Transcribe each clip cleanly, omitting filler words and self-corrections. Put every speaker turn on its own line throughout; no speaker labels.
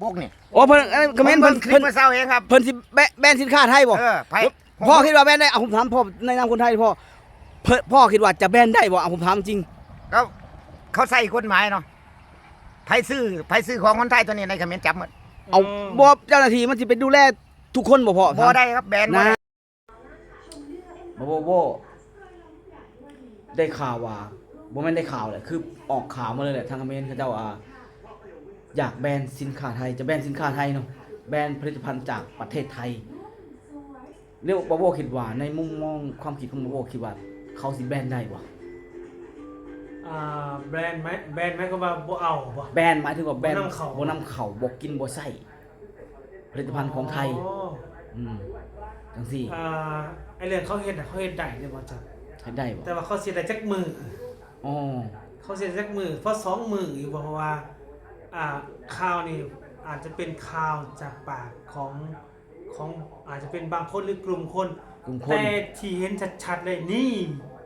ปุ๊กนี่
โอ้เพิ่นคอมเมนต์เพิ่น
คลิปมาเศร้าเองครับ
เพิ่นสิแบนสินค้าไทยบ่พ่อคิดว่าแบนได้ผมถามพ่อในนามคนไทยพ่อคิดว่าจะแบนได้บ่ผมถามจริง
ก็เขาใส่กฎหมายเนาะไผซื้อของคนไทยตัวนี้ในคอมเมนต์จับหมด
เอาบ่เจ้าหน้าที่มันสิไปดูแลทุกคนบ่พ่อ
บ่ได้ครับแบน
นะบ่ได้ข่าวว่าบ่แม่นได้ข่าวแหละคือออกข่าวมาเลยแหละทางคอมเมนต์เขาเจ้าอยากแบนสินค้าไทยจะแบนสินค้าไทยเนาะแบนผลิตภัณฑ์จากประเทศไทยเรียกว่าคิดว่าในมุมมองความคิดของบ่คิดว่าเขาสิแบนได้บ่
แบรนด์ไหมก็ว่าบ่เอาบ่
แบนหมายถึงว่าแบนบ่นำเข้าบ่กินบ่ใส่ผลิตภัณฑ์ของไทยจังซี่
ไอเรื่องเขาเฮ็ดได้เนี่ยบ่จัก
เฮ็ดได้บ่
แต่ว่าเขาสิได้จักมือเขาสิได้จักมือเพราะ2 มืออยู่เพราะว่าข่าวนี่อาจจะเป็นข่าวจากปากของอาจจะเป็นบางคนหรือกลุ่มคนแต่ที่เห็นชัดๆเลยนี่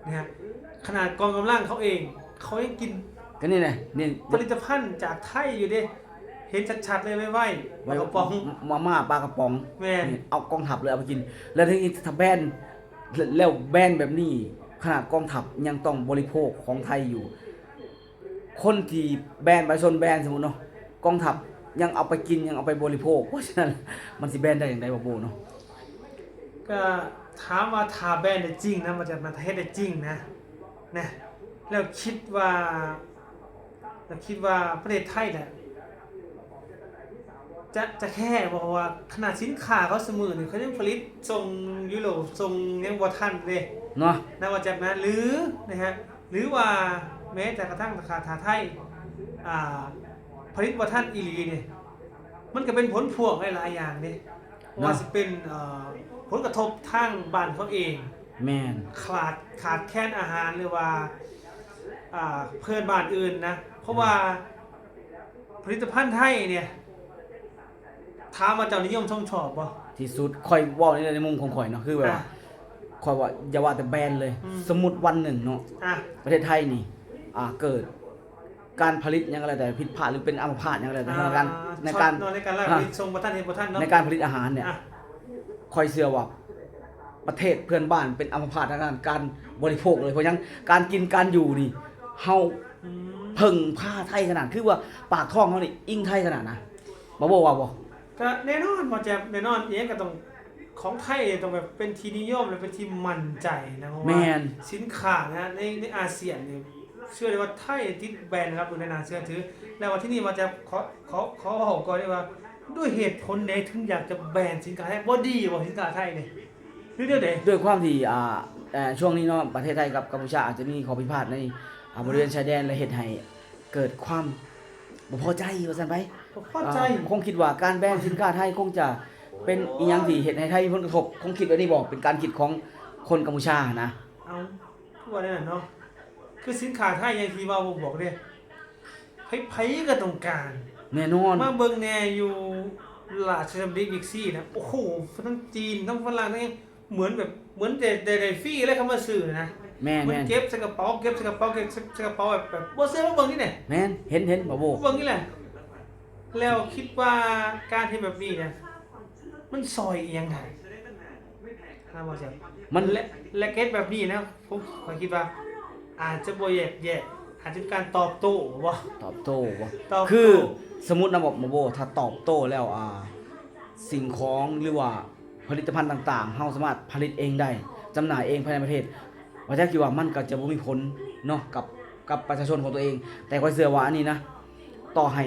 นะฮะขนาดกองกำลังเขาเองเขายังกิน
ก็นี่แหละนี่
ผลิตภัณฑ์จากไทยอยู่ดิเห็นชัดๆเลยไม่ไหวปลากระป๋อง
มาม่าปลากระป๋อง
แม่น
เอากองทัพเลยเอาไปกินแล้วถ้าแบนแล้วแบนแบบนี้ขนาดกองทัพยังต้องบริโภคของไทยอยู่คนที่แบนประชาชนแบนสมมุติเนาะกองทัพยังเอาไปกินยังเอาไปบริโภคเพราะฉะนั้นมันสิแบนได้อย่างไรบ่เนาะ
ก็ถามว่าถ้าแบนได้จริงนะมันจะมาเฮ็ดได้จริงนะแล้วคิดว่าประเทศไทยเนี่ยจะแค่บอกว่าขนาดสินค้าเขาเสมอเนี่ยเขายังผลิตส่งยุโรปส่งยังบ่ทันเลย
เนาะ
นะว่าจากนั้นหรือนะฮะหรือว่าแม้แต่กระทั่งราคาไทยผลิตบ่ทันอีหลีเนี่ยมันก็เป็นผลพวงหลายๆอย่างนี่ว่าสิเป็นผลกระทบทางบ้านเขาเอง
แม่น
ขาดแคลนอาหารหรือว่าเพื่อนบ้านอื่นนะเพราะว่าผลิตภัณฑ์ไทยเนี่ยถามว่าเจ้านิยมชอบบ่
ที่สุดค่อยเว้าในมุมของข่อยเนาะคือแบบข่อยว่าอย่าว่าแต่แบนเลยสมมุติวันหนึ่งเนาะประเทศไทยนี่เกิดการผลิตอย่างไรแต่ผิดพลาดหรือเป็นอัมพาตอย่างไรแต่ในการ
ผลิตส่งบ่ทันเฮ็ดบ่ทันเนาะ
ในการผลิตอาหารเนี่ยค่อยเชื่อว่าประเทศเพื่อนบ้านเป็นอัมพาตทางการบริโภคเลยเพราะงั้นการกินการอยู่นี่เฮาพึ่งผ้าไทยขนาดคือว่าปากท้องเฮานี่อิงไทยขนาดนะบ่ว่าบ่
ก็แน่นอนบ่แแน่นอนเองก็ต้องของไทยต้องแบบเป็นที่นิยมและเป็นที่มั่นใจนะเพราะว่าสินค้านะในอาเซียนนี่เชื่อเลยว่าไทยติดแบรนด์นะครับอยู่ในน่าเชื่อถือแล้วว่าที่นี่มาจะขอบอกก่อนได้ว่าด้วยเหตุผลใดถึงอยากจะแบนสินค้าไทยบ่ดีบ่สินค้าไทยนี่
ด้วยความที่ช่วงนี้เนาะประเทศไทยกับกัมพูชาอาจจะมีข้อพิพาทในบริเวณชายแดนและเฮ็ดให้เกิดความบ่พอใจว่าซั่นไป
บ่พอใจ
คงคิดว่าการแบนสินค้าไทยคงจะเป็นอีหยังที่เฮ็ดให้ไทยมีผลกระทบคงคิดว่านี่บ่เป็นการคิดของคนกัมพูชานะ
คือว่าแน่นอนเนาะคือสินค้าไทยอย่างที่ว่าบอกเด้ไผก็ต้องการ
แน่นอน
มาเบิ่งแน่อยู่ราชดำริบิ๊กซีนะโอ้โหทั้งจีนทั้งฝรั่งทั้งเหมือนได้ฟรีเลยเขามาซื้อนะ
แม่น
เก็บใส่กระเป๋าเก็บใส่กระเป๋าแบบบ่ซื้อมาเบิ่งนี่แหละ
แม่นเห็นบ่
เบิ่งนี่แหละแล้วคิดว่าการที่แบบนี้เนี่ยมันซอยอีหยังไงถ้าบ่จังมันและเก็ตแบบนี้นะผมคิดว่าอาจจะบ่แย่อาจจะเป็นการตอบโต้บ่
คือสมมุตินะบอกบ่ถ้าตอบโต้แล้วสิ่งของหรือว่าผลิตภัณฑ์ต่างๆเฮาสามารถผลิตเองได้จำหน่ายเองภายในประเทศว่าแต่คิดว่ามันก็จะบ่มีผลเนาะกับประชาชนของตัวเองแต่ข้อยเชื่อว่าอันนี้นะต่อให้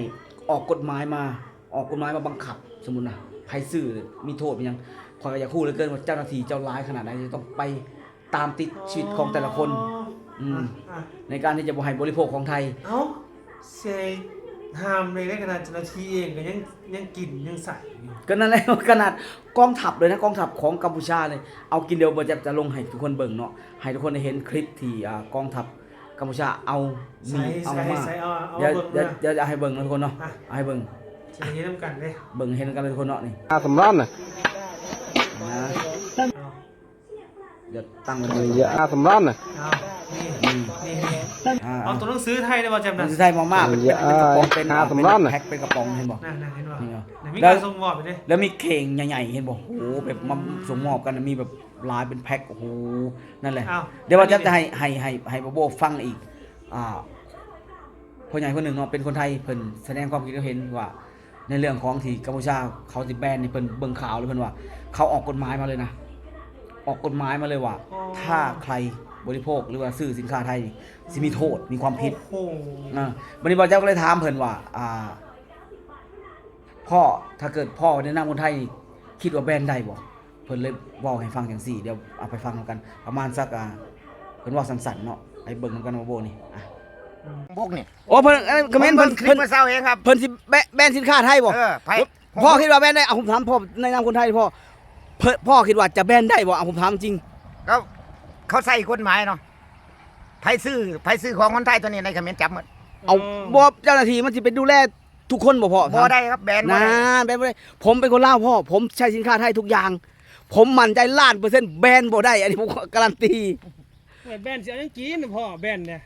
ออกกฎหมายมาบังคับสมมุตินะไผซื้อมีโทษเป็นหยังข้อยก็อยากฮู้เหลือเกินว่าเจ้าหน้าที่เจ้าร้ายขนาดไหนจะต้องไปตามติดชีวิตของแต่ละคนในการที่จะบ่ให้บริโภคของไทย
เสห้ามในขนาดเจ้าหน้าที่เองก็ยังกินยังใส่
ก็นั่นแหละขนาดกองทัพเลยนะกองทัพของกัมพูชาเลยเอากินเดียวบ่จะลงให้ทุกคนเบิ่งเนาะให้ทุกคนได้เห็นคลิปที่กองทัพกัมพูชาเอามาเดี๋ยวจะให้เบิ่งนะทุกคนเนาะให้เบิ่ง
สิเห็นนำกันเด้
เบิ่งเห็นกันเลยทุกคนเนาะนี่
สำร้อนน่ะ
เดี๋ยวตั้งไว้
สำร้อนน่ะ
นี่ เอาตัวหนังสือไทยได้บ่แจม
มั
นะ
นสิได้มาม่าเป็นกระป๋องเป็นแพ็คเป็นกระป๋องเห็นบ่
นั่นเห็นบ่
นี่เหรอ
มีการส่งมอบไปดิ
แล้วมีเข่งใหญ่ๆเห็นบ่โอ้โหแบบมาส่งมอบกันมีแบบหลายเป็นแพ็คโอ้โหนั่นแหละเดี๋ยวว่าจะให้โบฟังอีกพ่อใหญ่คนหนึ่งเนาะเป็นคนไทยเพิ่นแสดงความคิดเห็นว่าในเรื่องของที่กัมพูชาเขาสิแบนนี่เพิ่นเบิ่งข่าวเลยเพิ่นว่าเขาออกกฎหมายมาเลยนะออกกฎหมายมาเลยว่าถ้าใครบริโภคหรือว่าซื้อสินค้าไทยสิมีโทษมีความผิด
โอ้โห
บัดนี้บ่าวเจ้าก็เลยถามเพิ่นว่าพ่อถ้าเกิดพ่อแนะนำคนไทยนี่คิดว่าแบนได้บ่เพิ่นเลยเว้าให้ฟังจังซี่เดี๋ยวเอาไปฟังกันประมาณสักเพิ่นเว้าสั้นๆเนาะไปเบิ่งนำกันว่าโบนี่
พวกนี่
โอ้เพิ่นคอมเมนต์
คลิ
เพิ่
ป
น
มาเศร้าเองครับ
เพิ่นสิแบนสินค้าไทยบ่
ไผ
พ่อคิดว่าแบนได้ผมถามพ่อในนามคนไทยพ่อคิดว่าจะแบนได้บ่ผมถามจริง
เขาใส่กฎหมายเนาะไผซื้อของคนไทยตัวนี้ในเขมรจับหมด
เอาบ่เจ้าหน้าที่มันสิเป็นดูแลทุกคนบ่พ่อ
บ่ได้ครับแบนบ่
นะ
ได้
แบนบ่ได้ผมเป็นคนลาวพ่อผมใช้สินค้าไทยทุกอย่าง ผมมั่นใจล้าน%แบนบ่ได้อันนี้ผมการันตี
แบนสิเอายังกินพ่อแบนเนี่ย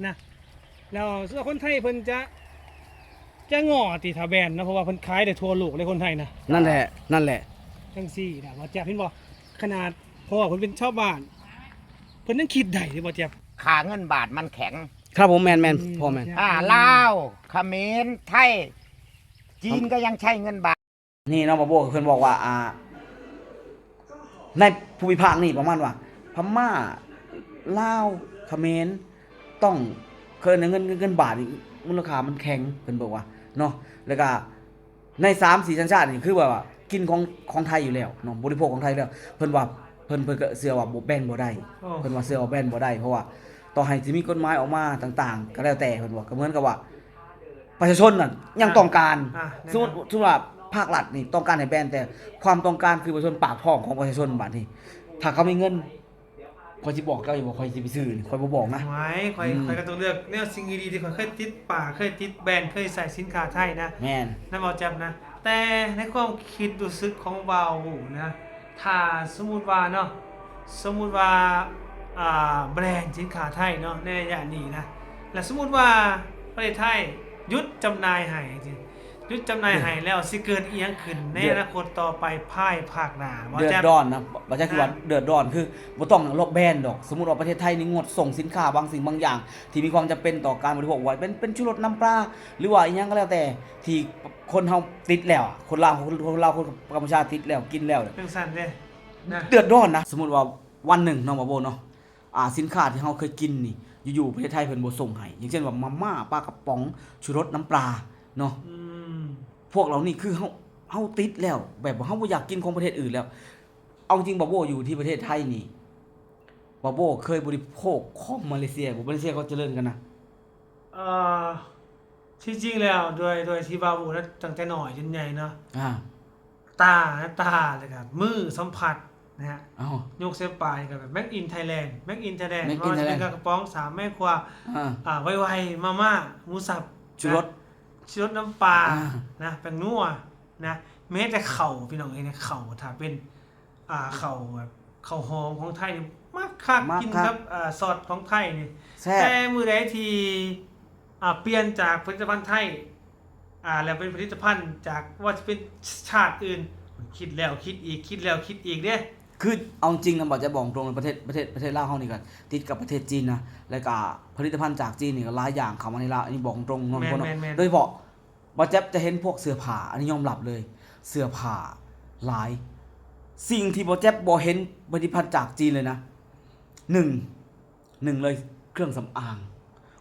นะแล้วส่วนคนไทยเพิ่นจะงอติถ้าแบนนะเพราะว่าเพิ่นขายได้ทั่วโลกเลยคนไทยนะ
นั่นแหละ
จังซี่นะบ่แจ๊บเห็นบ่ขนาดพ่อเพิ่นเป็นชาวบ้านเพิ่นยังคิดได้เลยบ่แจ๊บ
ค่าเงินบาทมันแข็ง
ครับผมแมนพ่อแมน
ลาวเขมรไทยจีนก็ยังใช้เงินบาท
นี่น้องมาโบเพิ่นบอกว่าในภูมิภาคนี่ประมาณว่าพม่าลาวเขมรต้องเคยเงินบาทนี่มูลค่ามันแข็งเพิ่นบอกว่าเนาะแล้วก็ใน3-4สัญชาตินี่คือแบบว่ากินของไทยอยู่แล้วเนาะบริโภคของไทยแล้วเพิ่นว่าเพิ่นก็เชื่อว่าบ่แบนบ่ได้เพิ่นว่าเชื่อว่าแบนบ่ได้เพราะว่าต่อให้สิมีกฎหมายออกมาต่างๆก็แล้วแต่เพิ่นว่าก็เหมือนกับว่าประชาชนน่ะยังต้องการสมมุติว่าภาครัฐนี่ต้องการให้แบนแต่ความต้องการคือประชาชนปากท้องของประชาชนบัดนี้ถ้าเขามีเงินข่อยสิบอกเจ้าอยู่บ่ข่อยสิไปซื้อนี่ข่อยบ่บอกนะ
ไว้ข่อยก็ต้องเลือกแนวสิ่งดีๆที่ข่อยเคยติดปากเคยติดแบรนด์เคยใส่สินค้าไทยนะ
แม่น
นั่นบ่แจ๊บนะแต่ในความคิดรู้สึกของเบาหูนะถ้าสมมุติว่าเนาะสมมุติว่าแบรนด์สินค้าไทยเนาะในระยะนี้นะและสมมุติว่าประเทศไทยหยุดจำหน่ายให้จริงหยุดจำหน่ายให้แล้วสิเกิดอีหยังขึ้นในอนาคตต่อไปภายภาคหน้าบ่
เดือ
แจ๊
ด
บ
ร้อนนะบ่ใช่คือว่าเดือดร้อนคือบ่ต้องลบแบนดอกสมมุติว่าประเทศไทยนี่งดส่งสินค้าบางสิ่งบางอย่าง ที่มีความจำเป็นต่อการบริโภคไว้เป็นชูรสน้ำปลาหรือว่าอีหยังก็แล้วแต่ที่คนเฮาติดแล้วคนลาวคนกัมพูชาติดแล้วกินแล้ว
เป็นสั่นเด้นะ
เดือดร้อนนะสมมุติว่าวันหนึ่งน้องบ่โบเนาะสินค้าที่เฮาเคยกินนี่อยู่ๆประเทศไทยเพิ่นบ่ส่งให้อย่างเช่นว่ามาม่าปลากระป๋องชูรสน้ำปลาเนาะ พวกเรานี่คือเฮาติดแล้วแบบว่าเฮาบ่อยากกินของประเทศอื่นแล้ว เอาจริงบ่โบอยู่ที่ประเทศไทยนี่บ่โบเคยบริโภคของมาเลเซียมาเลเซียเขาเจริญกันนะ
ที่จริงแล้วโดยที่บาบูนะตั้งแต่น้อยจนใหญ่เนาะ
อ่า
ตาเลยครับมือสัมผัสนะฮะ
เอ้าย
กเส้นปลายกับแบบแม็กอินไทยแลนด์แม็กอินไทยแลนด์
Make in
ว่าจะเป็น
Thailand
กระป๋อง3แม่ครัว ไวๆมาม่าหมูสับ
ชูรส
ชูรสน้ำปลา
อ่า
นะแป้งนัวนะแม้แต่เข่าพี่น้องเองเนี่ยเข่าถ้าเป็นเข่าแบบเข่าหอมของไทยนี่มากคักกินครับซอสของไทยนี่
แซ่บ
แต่มือใดที่เปลี่ยนจากผลิตภัณฑ์ไทยแล้วเป็นผลิตภัณฑ์จากว่าจะเป็นชาติอื่นคิดแล้วคิดอีกคิดแล้วคิดอีกเด้
คือเอาจริงนะบอกจะบอกตรงประเทศลาวเฮานี่ก็ติดกับประเทศจีนนะแล้วก็ผลิตภัณฑ์จากจีนนี่ก็หลายอย่างเข้ามาในลาวอันนี้บอกตรงๆเนาะทุกคนเนาะ
แม่น
โดยเฉพาะบ่จะเห็นพวกเสื้อผ้าอันนี้ยอมรับเลย เสื้อผ้าหลาย สิ่งที่บ่บ่เห็นผลิตภัณฑ์จากจีนเลยนะหนึ่งเลยเครื่องสำอาง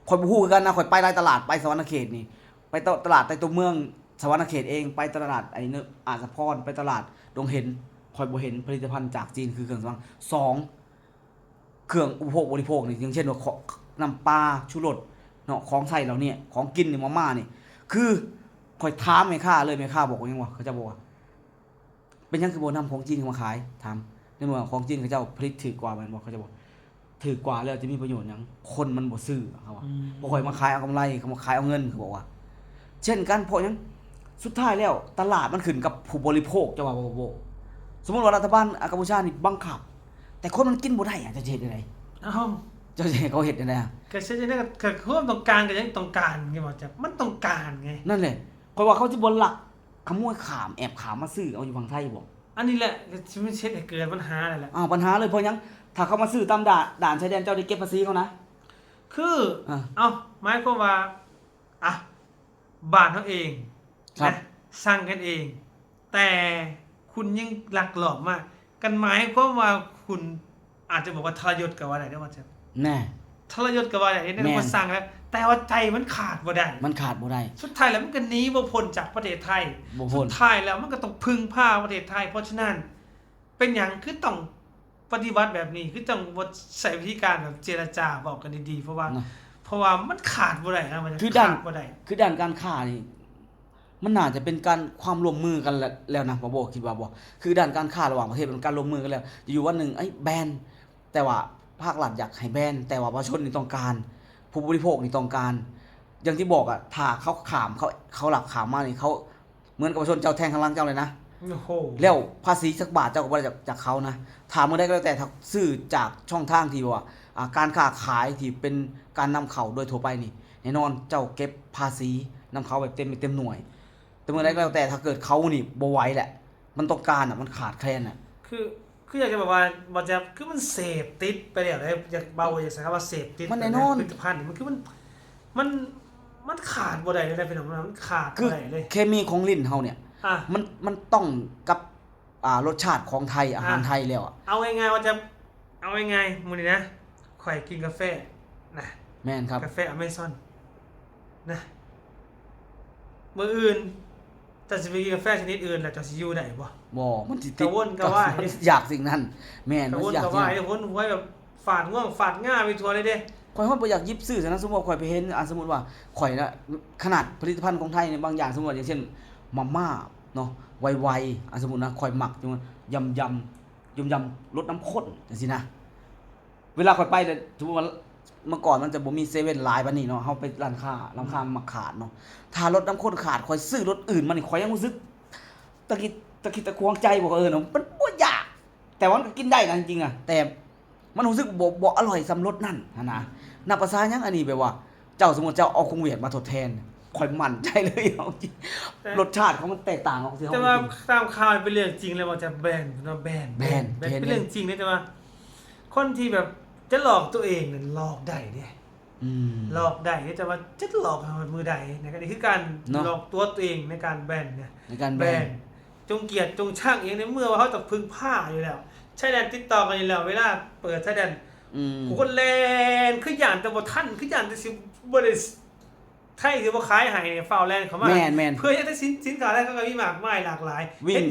ข่อยบ่ฮู้คือกันนะข่อยไปหลายตลาดไปสวรรณเขตนี่ไปตลาดในตัวเมืองสวรรณเขตเองไปตลาดไอ้เนอะอาสะพรไปตลาดดงเห็นข่อยบ่เห็นผลิตภัณฑ์จากจีนคือเครื่องสำอางสองเครื่องอุปโภคบริโภคนี่อย่างเช่นว่าน้ำปลาชูรสเนาะของใช้เราเนี่ยของกินนี่มาม่านี่คือข่อยถามแม่ค้าเลยแม่ค้าบอกว่าหยังวะเขาจะบอกว่าเป็นหยังคือบ่นำของจีนมาขายถามในเมื่อของจีนเขาเจ้าผลิตถูกกว่าแม่นบ่เขาจะบอกถูกกว่าแล้วจะมีประโยชน์หยังคนมันบ่ซื้อเขาว่าบ่ค่อยมาขายเอากำไรเขามาขายเอาเงินเขาบอกว่า เช่นกันเพราะหยังสุดท้ายแล้วตลาดมันขึ้นกับผู้บริโภคจะว่าบ่สมมุติว่ารัฐบาลกัมพูชานี่บังคับ แต่คนมันกินบ่ได้จะเฮ็ดจังได๋
เอ้า
เจ้าสิให้เขาเฮ็ดจังได๋
ก็เช่นนั้นก็ความต้องการก็ยังต้องการไงบ่จ๊ะมันต้องการไง
นั่นแหละข้อยว่าเขาสิบ่ลักขโมยขามแอบขามมาซื้อเอาอยู่ฝั่งไทยบ่
อันนี้แหละที่มันเช็ดให้เกิดปัญหานั่นแหละ
อ้าวปัญหาเลยเพราะหยังถ้าเขามาซื้อตามด่านชายแดนเจ้าได้เก็บภาษีเขานะ
คือหมายความว่าอ่ะบ้านเขาเอง
ครับ
นะสั่งกันเอง แต่คุณยังลักลอบมากกันหมายความว่าคุณอาจจะบอกว่าทรยศกับว่าได้ว่าจะ
แน่
ทรยศกับว่าได้เนี่ย
แม่น
มันสั่งแล้ว แต่ว่าใจมันขาดบ่ได้
มันขาดบ่ได้
สุดท้ายแล้วมันก็หนีบ่พ้นจากประเทศไทย
บ่พ้น
สุดท้ายแล้วมันก็ต้องพึ่งพาประเทศไทย เพราะฉะนั้น เป็นหยังคือต้องปฏิบัติแบบนี้คือต้องใช้วิธีการแบบเจรจาบอกกันดีๆเพราะว่า
นะ
เพราะว่ามันขาดบ่ได้นะมัน
คือด้าน
ขาดบ่ได้
คือด้านการค้านี่มันน่าจะเป็นการความร่วมมือกันแล้วนะบ่บ่คิดว่าบ่คือด้านการค้าระหว่างประเทศเป็นการร่วมมือกันแล้วอยู่วันหนึงแบนแต่ว่าภาครัฐอยากให้แบนแต่ว่าประชาชนนี่ต้องการ ผู้บริโภคนี่ต้องการ อย่างที่บอกถ้าเขาขามเขาหลักขามมานี่เขาเหมือนกับประชาชนเจ้าแทงข้างหล่างเจ้าเลยนะ
โอ้โห
แล้วภาษีสักบาทเจ้าก็บ่ได้จากเขานะถามเมื่อได้ก็แล้วแต่ถ้าซื้อจากช่องทางที่ว่าการค้าขายที่เป็นการนำเข้าโดยทั่วไปนี่แน่นอนเจ้าเก็บภาษีนำเข้าแบบเต็มหน่วย แต่เมื่อใดก็แล้วแต่ถ้าเกิดเขานี่บ่ไหวแหละ มันต้องการมันขาดแคลน
คืออยากจะบอกว่าบ่จะคือมันเสพติดไปแล้วได้อยากเบาอยากใช้คำว่าเสพติด
มันแน่นอน
ผลิตภัณฑ์นี่มันคือมันขาดบ่ได้เลยนะพี่น้องมันขาด
คื
บ่
อ
ได้เลย
เคมีของลิ้นเฮาเนี่ย
อ่ะ
มันต้องกับรสชาติของไทยอาหารไทยแล้ว
เอาง่ายๆว่าจะเอาง่ายๆมื้อนี้นะข่อยกินกาแฟนะ
แม่นครับ
กาแฟอเมซอนนะมื้ออื่นแต่สิไปกินกาแฟชนิดอื่นแล้วจะสิอยู่ได้บ่
บ่มันสิ
กระวนกระวาย
มันอยากสิ่งนั้นแม่น
กระ
มัน
วน
อยาก
กระ
สิ่ง
วาย
นั้น
วนหัวแบบฝาดง่วงฝาดง่าไปทั่วเลยเด้
ข่อยบ่อยากหยิบซื้อซะนะสมมุติว่าข่อยไปเห็นสมมุติว่าข่อยน่ะขนาดผลิตภัณฑ์ของไทยเนี่ยบางอย่างสมมุติว่าอย่างเช่นมาม่าเนาะไวๆสมมุตินะข่อยหมักจังว่ายำรสน้ำข้นจังซี่นะเวลาข่อยไปเนี่ยสมมุติว่าเมื่อก่อนมันจะบ่มีเซเว่นหลายปานนี้เนาะเฮาไปร้านค้ามักขาดเนาะถ้ารสน้ำข้นขาดข่อยซื้อรสอื่นมานี่ข่อยยังรู้สึกตะกิดตะควงใจบอกเนาะมันบ่อยากแต่ว่ามันก็กินได้นะจริงๆแต่มันรู้สึกบ่อร่อยสำรสนั่นนะนับภาษาหยังอันนี้แบบว่าเจ้าสมมุติเจ้าเอาคงเวียดมาทดแทนข่อยมั่นใจเลยเอาจริงรสชาติของมันแตกต่างออกสิ
แต่ว่าตามข่าวเป็นเรื่องจริงเลยว่าจะแบนเป็นเรื่องจริงนะแต่ว่า คนที่แบบจะหลอกตัวเองเนี่ยหลอกได้เด้หลอกได้แต่ว่าจะหลอกเอามือใดนะครับนี่คือการหลอกตัวเองในการแบนเนี่ย
ในการแบน
จงเกียรติจงช่างเองในเมื่อว่าเขาต้องพึ่งผ้าอยู่แล้วชายแดนติดต่อกันอยู่แล้วเวลาเปิดชายแดนผู้คนแลนคืออย่างแต่บ่ทันคืออย่างแต่สิบ่ได้ไทยสิบ่ขายให้เนี่ยฟ้าวแลนเข้ามา
แม่น
เพื่อจะได้สินค้าอะไรก็มีมากมายหลากหลาย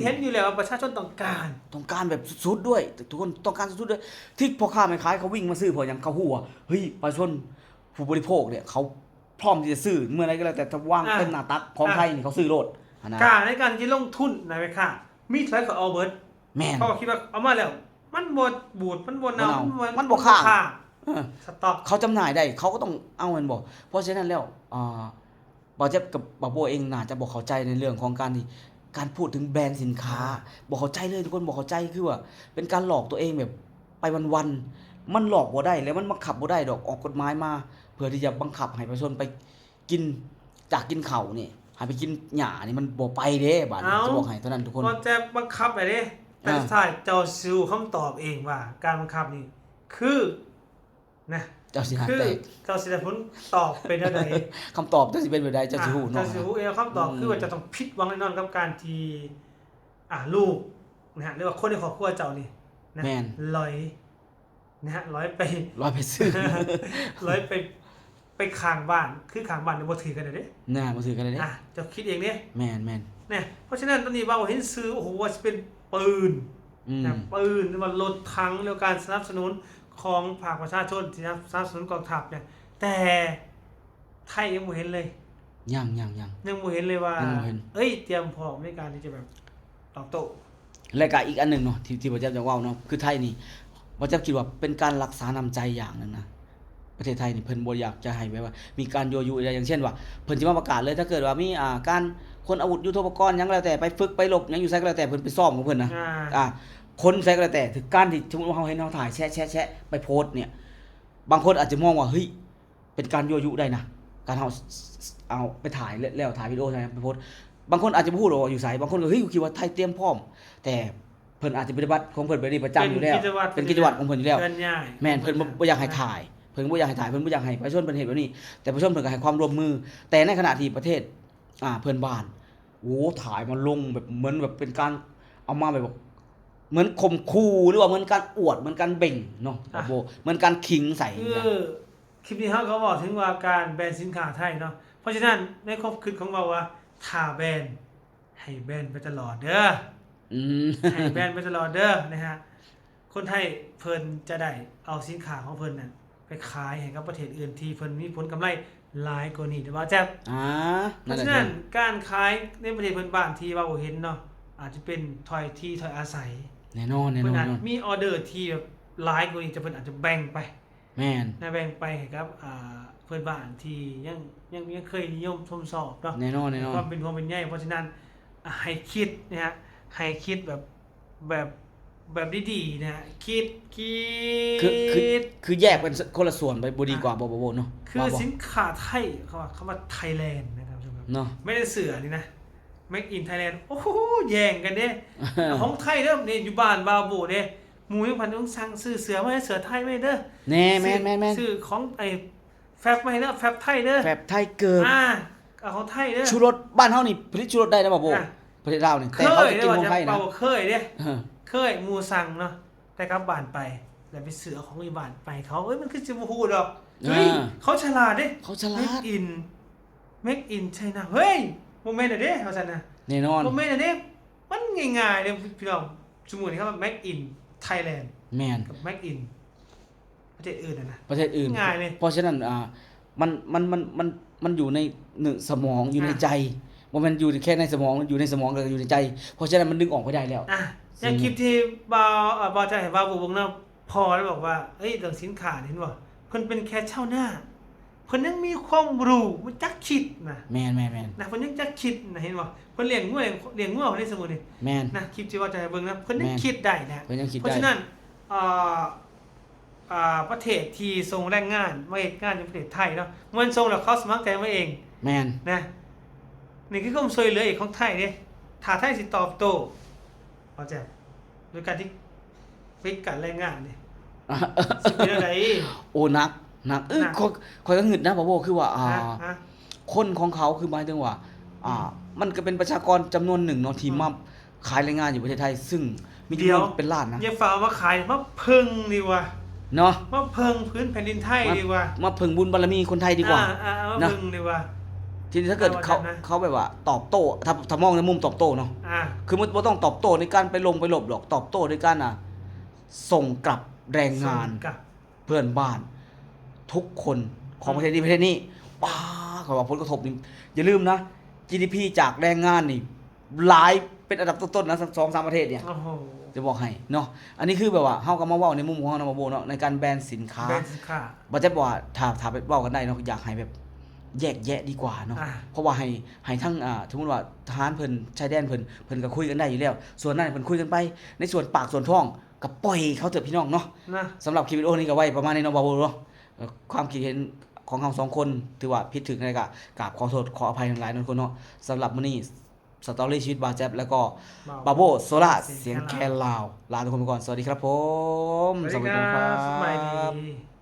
เห็นอยู่แล้วว่าประชาชนต้องการ
แบบสุดๆด้วยทุกคนต้องการสุดๆด้วยที่พ่อค้าแม่ขายเขาวิ่งมาซื้อเพราะหยังเขาฮู้ว่าเฮ้ยประชาชนผู้บริโภคเนี่ยเขาพร้อมที่จะซื้อเมื่อไหร่ก็แล้วแต่ถ้าวางเต็มหน้าตักของไทยนี่เขาซื้อโลดนะ
กล้าในการที่ลงทุนนะเว้ยค่ะมีเท่าไหร่ก็เอาเบิด
แม่น
เขาก็คิดว่าเอามาแล้วมันบ่บูดมันบ่เน่า
มันบ่ค้าง สต็อก เขาจำหน่ายได้เขาก็ต้องเอามันบ่เพราะฉะนั้นแล้วบ่เจ็บกับบ่โบเองน่าจะบ่เข้าใจในเรื่องของการพูดถึงแบรนด์สินค้าบ่เข้าใจเลยทุกคนบ่เข้าใจคือว่าเป็นการหลอกตัวเองแบบไปวันๆมันหลอกบ่ได้แล้วมันบังคับบ่ได้ดอกออกกฎหมายมาเพื่อที่จะบังคับให้ประชาชนไปกินจากกินข้าวนี่ให้ไปกินหญ้านี่มันบ่ไปเด้บาดนี้จะบอกให้เท่านั้นทุกคน
มันจะบังคับได้เด้แต่สุดท้ายเจ้าซิวคำตอบเองว่าการบังคับนี่คือนะ
เจ้าสิหา
คือ
แตก
เจ้าสิได้ผลตอบเป็นจังได๋
คำตอบเจ้าสิเป็นแบบใดเจ้าสิฮู้เนาะ
เจ้าสิฮู้เองคำตอบคือว่าจะต้องผิดหวังแน่นอนกับการที่ลูกนะฮะหรือว่าคนในครอบครัวเจ้านี่นะ
แม่น
ลอยนะฮะลอยไป
ร้อยไปซื้อ
ลอยไปข้างบ้านคือข้างบ้านนี่บ่ถือกันเด้
น่าบ่ถือกันเลยเด้
เจ้าคิดเองเด้
แม่น
เนี่ยเพราะฉะนั้นตอนนี้ว่าเห็นซื้อโอ้โหว่าจะเป็นปืนนะปืนหรือว่ารถถังหรือการสนับสนุนของภาคประชาชนที่สนับสนุนกองทัพเนี่ยแต่ไทยยังบ่เห็นเลย
ยัง
ยังบ่เห็นเลยว่า
ยังบ่เห็น
เอ้ยเตรียมพร้อมในการที่จะแบบตอบโต้
และก็อีกอันหนึงเนาะที่บ่จับจะเว้าเนาะคือไทยนี่บ่จับคิดว่าเป็นการรักษาน้ำใจอย่างนึงนะประเทศไทยนี่เพิ่นบ่อยากจะให้แบบว่ามีการยั่วยุอะไรอย่างเช่นว่าเพิ่นสิมาประกาศเลยถ้าเกิดว่ามีการคนอาวุธยุทโธปกรณ์หยังแล้วแต่ไปฝึกไปรบหยังอยู่ไสก็แล้วแต่เพิ่นไปซ้อมของเพิ่นนะคนไสก็แล้วแต่ถึงการที่สมมุติว่าเฮาเห็นเฮาถ่ายแชะไปโพสต์เนี่ย บางคนอาจจะมองว่าเฮ้ยเป็นการยั่วยุได้นะการเอาไปถ่ายแล้วถ่ายวิดีโอใช่ไหมไปโพสต์บางคนอาจจะพูดว่าอยู่ไสบางคนก็เฮ้ยคิดว่าไทยเตรียมพร้อมแต่เพิ่นอาจจะปฏิบัติของเพิ่นไปนี่ประจำอยู่แล้วเป็นกิจวัตรของเพิ่นอยู่แล้ว
เพิ่นย้าย
แม่นเพิ่นบ่อยากให้ถ่ายเพิ่นบ่อยากให้ถ่ายเพิ่นบ่อยากให้ประชาชนเพิ่นเห็นแบบนี้แต่ประชาชนเพิ่นก็ให้ความร่วมมือแต่ในขณะที่ประเทศเพื่อนบ้านโอ้ถ่ายมาลงแบบเหมือนแบบเป็นการเอามาแบบเหมือนข่มขู่หรือว่าเหมือนการอวดเหมือนการเบ่งเนาะโบเหมือนการขิงใส่
คือคลิปนี้เขาก็บอกถึงว่าการแบนสินค้าไทยเนาะเพราะฉะนั้นในความคิดของเราว่าถ้าแบนให้แบนไปตลอดเด้อ ให้แบนไปตลอดเด้อนะฮะคนไทยเพิ่นจะได้เอาสินค้าของเพิ่นน่ะไปขายให้กับประเทศอื่นที่เพิ่นมีผลกำไรหลายกว่านี้แต่ว่าแจ๊บเพราะฉะนั้นการขายในประเทศเพิ่นบ้านที่ว่าบ่เห็นเนาะอาจจะเป็นถอยที่ถอยอาศัย
แน่นอน
เพิ่นอาจมีออเดอร์ที่แบบหลายกว่านี้จะเพิ่นอาจจะแบ่งไป
แม่น
แบ่งไปให้กับเพื่อนบ้านที่ยังเคยนิยมชมชอบเนาะ
แน่นอน
ความเป็นห่วงเป็นใยเพราะฉะนั้นให้คิดนะฮะให้คิดแบบดีๆนะฮะคิด
คือแยกเป็นคนละส่วนไปบ่ดีกว่าบ่เนาะ
คือสินค้าไทยเขาว่าไทยแลนด์นะครับท่านผู้ชม
เนาะ
ไม่ได้เสือนี่นะ Make in Thailand โอ้โหแย่งกันเด้ ของไทยเด้อนี่อยู่บ้านบาโบเด้หมู่ยังพันต้องสั่งซื้อเสือมาให้เสือไทยไม่เด้อ
แน่แม่น
ซื้อของแฟบมาให้เด้อแฟบไทยเด้อ
แฟบไทยเกิด
เอาของไทยเด้อ
ชูรสบ้านเฮานี่ผลิตชูรสได้นะบ่ประเทศลาวนี่แต่เขาจะกินของไทยนะ
เคยเด้เคยหมู่สั่งเนาะแต่กลับบ้านไปแล้วไปซื้อของอีบ้านไปเขามันคือสิบ่ฮู้ดอกเฮ้ยเขาฉลาดเด้
เขาฉลาด
Make in China เฮ้ยบ่แม่นเด้ว่าซั่นน่ะ
แน่นอน
บ่แม่นเด้มันง่ายๆเด้พี่น้องสมมุตินี่ครับ Make in Thailand
แม่น
กับ Make in ประเทศอื่นนะ
ประเทศอื่น
ง่ายเลย
เพราะฉะนั้นมันอยู่ในสมองอยู่ในใจบ่แม่นอยู่แค่ในสมองอยู่ในสมองก็อยู่ในใจเพราะฉะนั้นมันดึงออกไม่ได้แล้ว
อย่างคลิปที่บ่าวใจให้บ่าววงนะพอแล้วบอกว่าเอ้ยเรื่องสินค้านี่เห็นบ่เพิ่นเป็นแค่ชาวนาเพิ่นยังมีความรู้มันจักคิดนะ
แม่น
นะเพิ่นยังจักคิดนะเห็นบ่เพิ่นเลี้ยงงัวในสมุทรนี่
แม่น
นะคลิปที่ว่าจะให้เบิ่งนะเพิ่นยังคิดได้นะ
เพิ่นยังคิดได้
เพราะฉะนั้นประเทศที่ส่งแรงงานมาเฮ็ดงานในประเทศไทยเนาะมันส่งแล้วเขาสมัครใจมาเอง
แม่น
นะนี่คือความช่วยเหลืออีกของไทยเด้ถ้าไทยสิตอบโต้เอาใจโดยการที่ฟิกกันแรงงานนี่สิเป็นจังได๋
โอ้นักข่อยก็หึดนะบ่บ่คือว่าคนของเขาคือหมายถึงว่ามันก็เป็นประชากรจำนวนหนึ่งเนาะที่มาขายแรงงานอยู่ประเทศไทยซึ่งมีจำนวนเป็นล้านนะ
อย่าฝ่ามาขายมาเพิ่งดีกว่า
เนาะ
มาเพิ่งพื้นแผ่นดินไทยดีกว่า
มาเพิ่งบุญบารมีคนไทยดีกว่า
มาเพิ่งดีกว่า
ทีนี้ถ้าเกิดเขาแบบว่าตอบโต้ถ้ามองในมุมตอบโต้เนาะคือมันบ่ต้องตอบโต้ในการไปลบหรอกตอบโต้ด้วยการส่งกลับแรงงานเพื่อนบ้านทุกคนของประเทศนี้เขาว่าผลกระทบนี่อย่าลืมนะ GDP จากแรงงานนี่หลายเป็นอันดับต้นๆนะ2-3ประเทศเนี่ยจะบอกให้เนาะอันนี้คือแบบว่าเฮาก็มาเว้าในมุมของเฮานะบ่เนาะในการแบนสินค้าบ่จะบอกว่าถ้าไปเว้ากันได้เนาะอยากให้แบบแยกแยะดีกว่าเนาะเพราะว่าให้ทั้งสมมุติว่าทหารเพิ่นชายแดนเพิ่นก็คุยกันได้อยู่แล้วส่วนนั้นเพิ่นคุยกันไปในส่วนปากส่วนท้องก็ปล่อยเขาเถอะพี่น้องเนาะสำหรับคลิปวิดีโอนี้ก็ไว้ประมาณนี้เนาะบ่าวเนาะความคิดเห็นของเรา2คนถือว่าผิดถึงอะไรก็กราบขอโทษขออภัยหลายๆทุกคนเนาะสำหรับมื้อนี้สตอรี่ชีวิตบาแจ๊บแล้วก็บาโบโซล่าเสียงแคนลาวลาทุกคนไปก่อนสวัสดีครับผม
สวัสดีครับ